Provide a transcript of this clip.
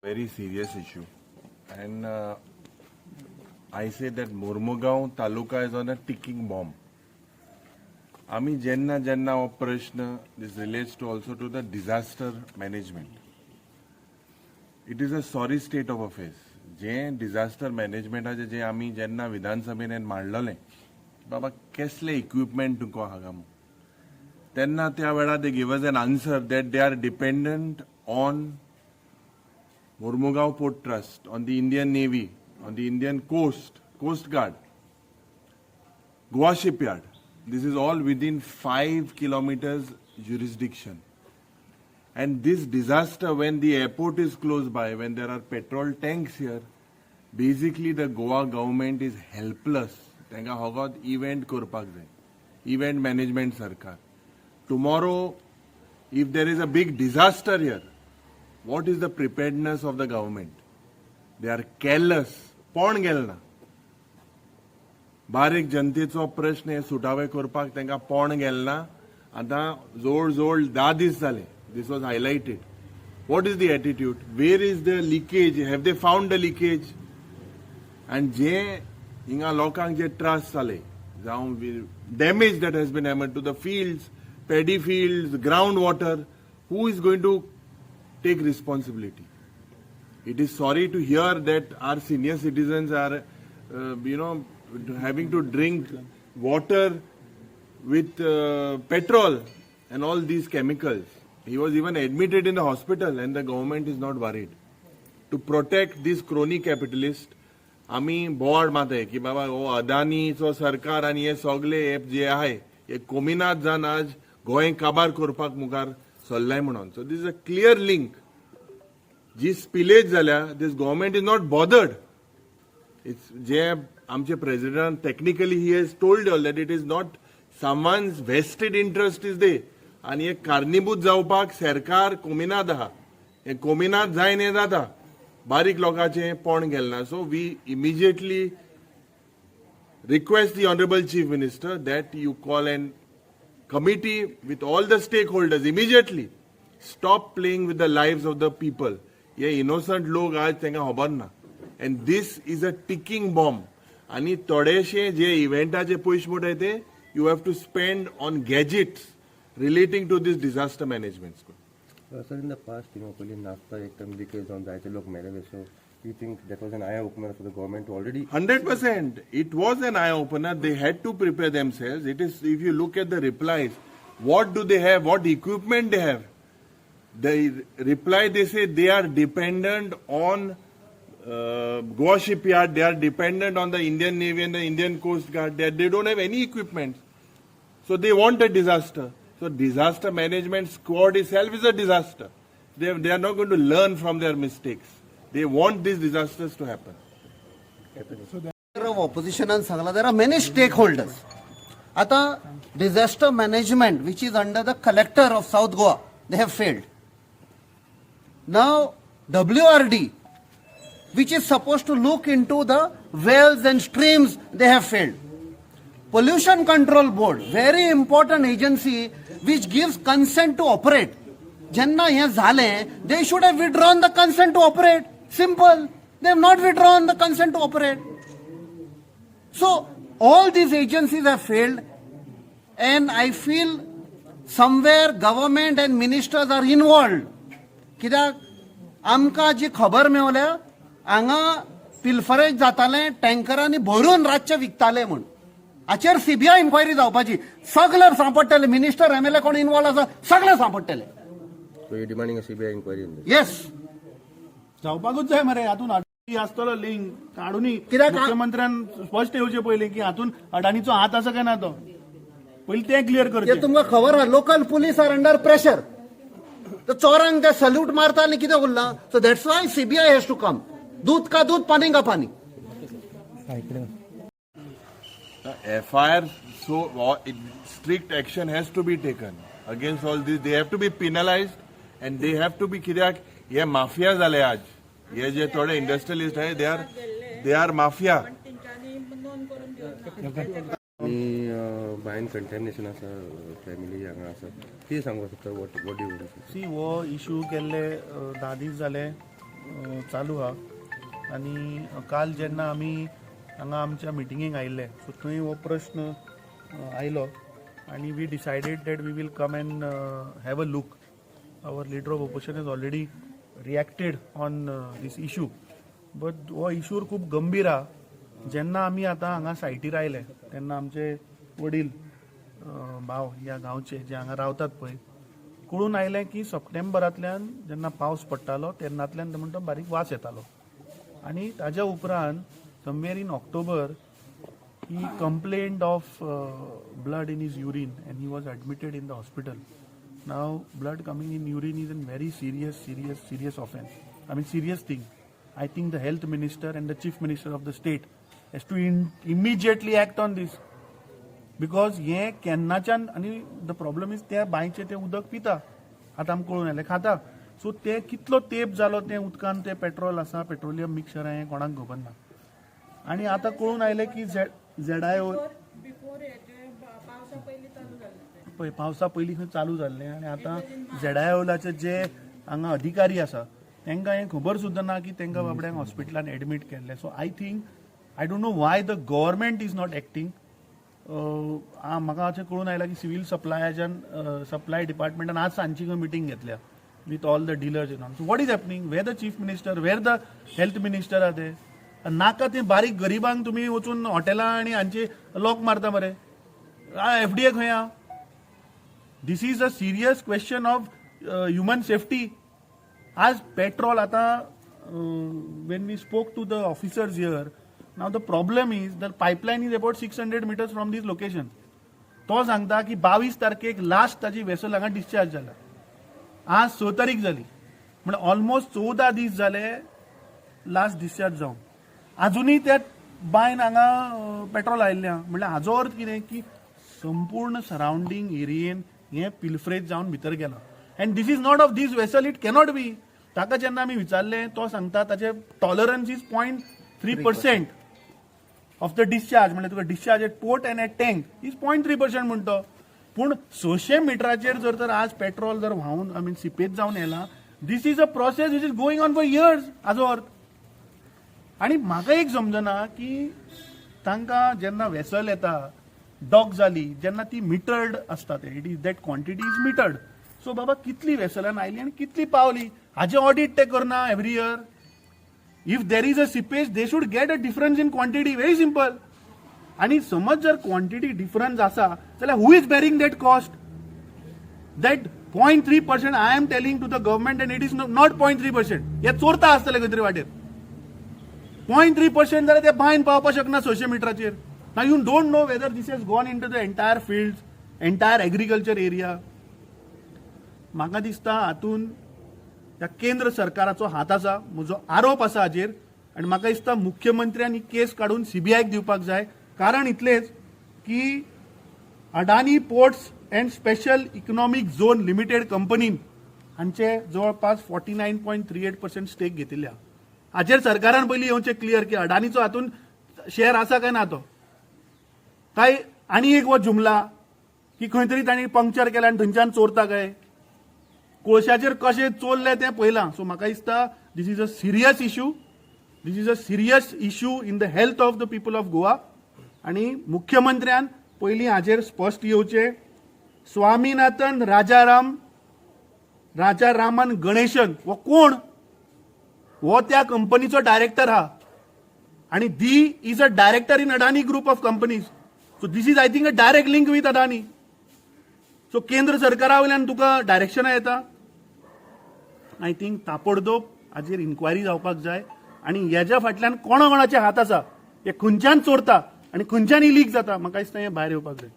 Very serious issue, and I say that Mormugao taluka is on a ticking bomb. Ami jenna operation, this relates to also to the disaster management. It is a sorry state of affairs. जे disaster management आज जे आमी जेन्ना विधानसभेन मांडलें बाबा कसले equipment तुमको हागाम तेन्ना त्या वेळार they give us an answer that they are dependent on Mormugao Port Trust, on the Indian Navy, on the Indian Coast Guard, Goa Shipyard. This is all within 5 kilometers jurisdiction. And this disaster, when the airport is close by, when there are petrol tanks here, basically the Goa government is helpless. Tenga hogot event korpak jay, event management sarkar. Tomorrow, if there is a big disaster here, what is the preparedness of the government? They are careless. Pon gelna. बारीक जनतेचो प्रश्न हे सुटावे करपाक तांकां पोण गेलना आतां जोड जोड 10 दीस जाले. This was highlighted. What is the attitude? Where is the leakage? Have they found the leakage? And जे हिंगा लोकांक जे त्रास जाले, जावं damage that has been happened to the fields, paddy fields, groundwater, who is going to take responsibility? It is sorry to hear that our senior citizens are, having to drink water with petrol and all these chemicals. He was even admitted in the hospital and the government is not worried. To protect these crony capitalists, आमी बोवाड माताय की बाबा हो अदानीचो सरकार आनी हे सगळे app जे आहे हे कोमिनात जावन आज गोंय काबार करपाक मुखार सरलाय म्हणून. So this is a clear link. जी स्पिलेज जाल्या, this government is not bothered. It's जे आमचे president technically he has told all that it is not someone's vested interest is they आनी हे कारणीभूत जावपाक सरकार कोमिनात आहा. हे कोमिनात जायन हे जाता बारीक लोकांचे पोण गेलना. So we immediately request the honourable chief minister that you call an committee with all the stakeholders immediately. Stop playing with the lives of the people. ये innocent लोग आज तेंका खबर ना. And this is a ticking bomb. आणि थोडेशे जे इव्हेंटाचे पयशे मोठे ते you have to spend on gadgets relating to this disaster management. Sir, in the past, police Nafta ekdam leakage on जायते लोग मेले. So, you think that was an eye opener for the government to already? 100%. It was an eye opener. They had to prepare themselves. It is, if you look at the replies, what do they have? What equipment they have? The reply, they say they are dependent on Goa Shipyard. They are dependent on the Indian Navy and the Indian Coast Guard. They don't have any equipment. So they want a disaster. So disaster management squad itself is a disaster. They are not going to learn from their mistakes. They want these disasters to happen. Of opposition and Sangla, there are many stakeholders. Ata disaster management, which is under the collector of South Goa, they have failed. Now WRD, which is supposed to look into the wells and streams, they have failed. Pollution Control Board, very important agency which gives consent to operate. Jenna here zale, they should have withdrawn the consent to operate. Simple. They have not withdrawn the consent to operate. So all these agencies have failed, and I feel somewhere government and ministers are involved. कित्याक आमकां जी खबर मेवल्या हांगा pilferage जाताले टँकरांनी भरून रातचे विकताले म्हूण. हाचेर CBI inquiry जावपाची. सगळे सांपडटले. मिनिस्टर एमएलए कोण इन्वॉल्व आसा सगळे सांपडटले. So, you demanding a CBI inquiry in this? Yes. जावपाकूच जाय मरे. हातून अडाणी आसतलो लिंक काडूनी मुख्यमंत्र्यान स्पश्ट येवचे पयलीं की हातून अडाणीचो हात आसा काय ना तो पयलीं ते क्लियर करचे. तुमकां खबर आहा local police are under pressure. तर चोरांक ते सल्यूट मारता आनी कितें उरलां. So that's why CBI has to come. दूध का दूध पानी का पानी. FIR, so strict action has to be taken against all this. They have to be penalized and they have to be कित्याक हे माफिया जाले आज. हे जे थोडे इंडस्ट्रियलिस्ट आहे they are mafia. आणि बायन कंटॅमिनेशन आसा फॅमिली हांगा आसा ती सांगू शकता. what do you want to say? See हो इश्यू केल्ले 10 दीस जाले चालू हा आणि काल जेन्ना आमी हांगा आमच्या मिटिंगेक आयिल्ले सो थंय हो प्रश्न आयलो आणि we decided that we will come and have a look. Our leader of opposition has already reacted on this issue, but हो इशूर खूब गंभीर हा. जेन्ना आमी आतां हांगा सायटीर आयले तेन्ना आमचे वडील भाव ह्या गांवचे जे हांगा रावतात पळय कळून आयलें की सप्टेंबरांतल्यान जेन्ना पावस पडटालो तेन्नातल्यान म्हणटा बारीक वास येतालो आनी ताज्या उपरांत somewhere in October he complained of blood in his urine and he was admitted in the hospital. Now blood coming in urine is a very serious offense. I mean serious thing. I think the health minister and the chief minister of the state has to immediately act on this. Because हे केन्नाच्यान आनी the problem is त्या बांयचे ते उदक पिता आतां आमकां कळून आयलें खाता. सो ते कितलो तेंप जालो ते उदकान ते पेट्रोल आसा पेट्रोलियम मिक्सचर हें कोणाक खबर ना. आनी आतां कळून आयलें की ZIO पळय पावसा पयलीं खंय चालू जाल्लें आनी आतां ZIOलाचे जे हांगा अधिकारी आसा तांकां हें खबर सुद्दां ना की तांकां बाबड्यांक हॉस्पिटलान एडमीट केल्लें. So I think I don't know why the government is not acting. म्हाका अशें कळून आयलां की सिव्हील सप्लाय डिपार्टमेंटान आज सांजची खंय मिटींग घेतल्या with all the dealers in on. So what is happening? Where the chief minister, where the health minister are ते? नाका ते बारीक गरिबांक तुम्ही वचून हॉटेलां आनी हांचे लॉक मारता मरे. FDA खंय आहा? This is a serious question of human safety. आज पेट्रोल आतां when we spoke to the officers here, now the problem is the pipeline is about 600 meters from this location. तो सांगता की 22 तारखेक लास्ट ताजी वेसल हांगा डिस्चार्ज जाला. आज 6 तारीख जाली म्हणजे ऑलमोस्ट 14 दीस जाले लास्ट डिस्चार्ज जावन. अजूनही त्या बायन हांगा पेट्रोल आयिल्लें आहा. म्हणल्यार हाजो अर्थ कितें की संपूर्ण सरावंडींग एरियेन हें पिल्फरेज जावन भितर गेलां. And this is not of this vessel, it cannot be. ताका जेन्ना आमी विचारलें तो सांगता ताचे tolerance is 0.3% of the discharge. म्हणजे तुका discharge at port and at tank is 0.3% म्हणतो. पूण 600 मिटराचेर जर आज पेट्रोल जर व्हांवन आय मीन सिपेज जावन येला, this is a process which is going on for years. हाजो अर्थ आणि म्हाका एक समजना की तांकां जेन्ना वेसल येता डॉक जाली जेन्ना ती मिटर्ड आसता ते it is that quantity is metered. So बाबा कितली वेसलान आयली आनी कितली पावली हाजे ऑडिट ते करना every year. If there is a seepage they should get a difference in quantity. Very simple. आणि समज जर क्वॉन्टिटी डिफरन्स आसा जाल्यार who is bearing that cost? That 0.3% I am telling to the government and it is not 0.3%. हे चोरता आसतले खंय तरी वाटेर. 0.3% जाल्यार ते बायन पावपाक शकना 600 मिटराचेर. Now you don't know whether this has gone in to the entire field, entire agriculture area. म्हाका दिसता हातून ह्या केंद्र सरकाराचो हात आसा, म्हजो आरोप आसा हाजेर. आनी म्हाका दिसता मुख्यमंत्र्यान ही केस काडून CBIक दिवपाक जाय. कारण इतलेंच की Adani ports and special economic zone limited कंपनीन हांचे जवळपास 49.38% स्टेक घेतिल्ल्या. हाचेर सरकारान पयलीं येवचें क्लियर की अडानीचो हातून शेअर आसा काय ना तो. काय आनी एक वो जुमला की खंय तरी तांणी पंक्चर केला आनी थंयच्यान चोरता काय. कोळशाचेर कशें चोरले तें पळयलां. सो म्हाका दिसता this is a serious issue. This is a serious issue in the health of the people of Goa. आनी मुख्यमंत्र्यान पयलीं हाचेर स्पश्ट येवचें. स्वामीनाथन राजारामन गणेशन हो कोण? हो त्या कंपनीचो डायरेक्टर हा आणि the is a director in Adani group of companies. So this is I think a direct link with Adani. So केंद्र सरकारा वयल्यान तुका डायरेक्शनां येता. आय थिंक ताबडतोब हाचेर इन्क्वायरी जावपाक जाय आनी हेज्या फाटल्यान कोणाचे हात आसा हे खंयच्यान चोरता आनी खंयच्यान लीक जाता म्हाका दिसता हें भायर येवपाक जाय.